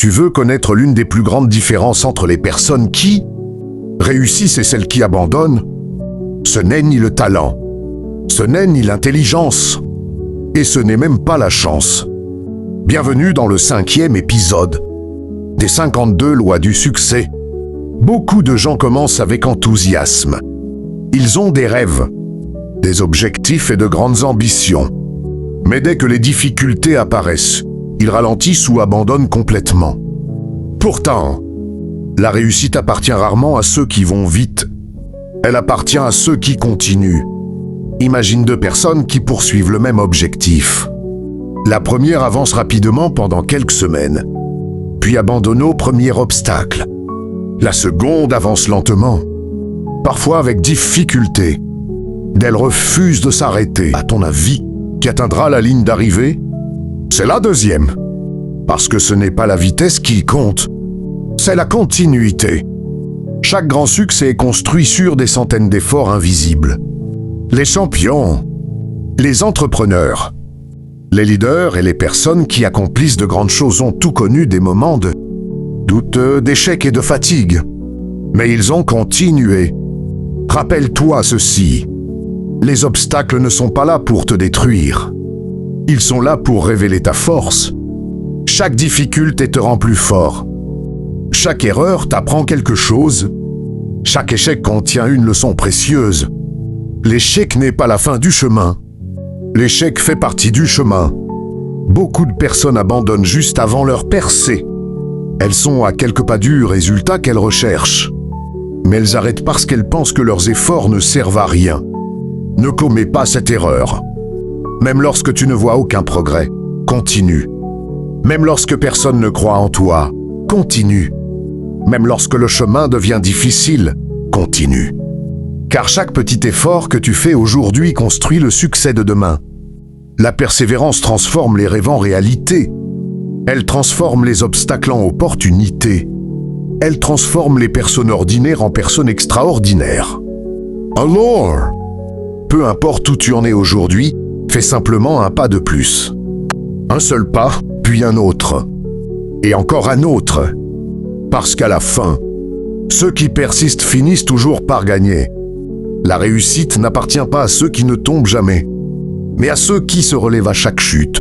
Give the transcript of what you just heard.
Tu veux connaître l'une des plus grandes différences entre les personnes qui réussissent et celles qui abandonnent? Ce n'est ni le talent, ce n'est ni l'intelligence, et ce n'est même pas la chance. Bienvenue dans le 5e épisode des 52 lois du succès. Beaucoup de gens commencent avec enthousiasme. Ils ont des rêves, des objectifs et de grandes ambitions. Mais dès que les difficultés apparaissent, ils ralentissent ou abandonnent complètement. Pourtant, la réussite appartient rarement à ceux qui vont vite. Elle appartient à ceux qui continuent. Imagine deux personnes qui poursuivent le même objectif. La première avance rapidement pendant quelques semaines, puis abandonne au premier obstacle. La seconde avance lentement, parfois avec difficulté. Elle refuse de s'arrêter. À ton avis, qui atteindra la ligne d'arrivée? C'est la deuxième. Parce que ce n'est pas la vitesse qui compte, c'est la continuité. Chaque grand succès est construit sur des centaines d'efforts invisibles. Les champions, les entrepreneurs, les leaders et les personnes qui accomplissent de grandes choses ont tout connu des moments de doute, d'échec et de fatigue. Mais ils ont continué. Rappelle-toi ceci. Les obstacles ne sont pas là pour te détruire. Ils sont là pour révéler ta force. Chaque difficulté te rend plus fort. Chaque erreur t'apprend quelque chose. Chaque échec contient une leçon précieuse. L'échec n'est pas la fin du chemin. L'échec fait partie du chemin. Beaucoup de personnes abandonnent juste avant leur percée. Elles sont à quelques pas du résultat qu'elles recherchent. Mais elles arrêtent parce qu'elles pensent que leurs efforts ne servent à rien. Ne commets pas cette erreur. Même lorsque tu ne vois aucun progrès, continue. Même lorsque personne ne croit en toi, continue. Même lorsque le chemin devient difficile, continue. Car chaque petit effort que tu fais aujourd'hui construit le succès de demain. La persévérance transforme les rêves en réalité. Elle transforme les obstacles en opportunités. Elle transforme les personnes ordinaires en personnes extraordinaires. Alors, peu importe où tu en es aujourd'hui, fais simplement un pas de plus. Un seul pas, puis un autre. Et encore un autre. Parce qu'à la fin, ceux qui persistent finissent toujours par gagner. La réussite n'appartient pas à ceux qui ne tombent jamais, mais à ceux qui se relèvent à chaque chute.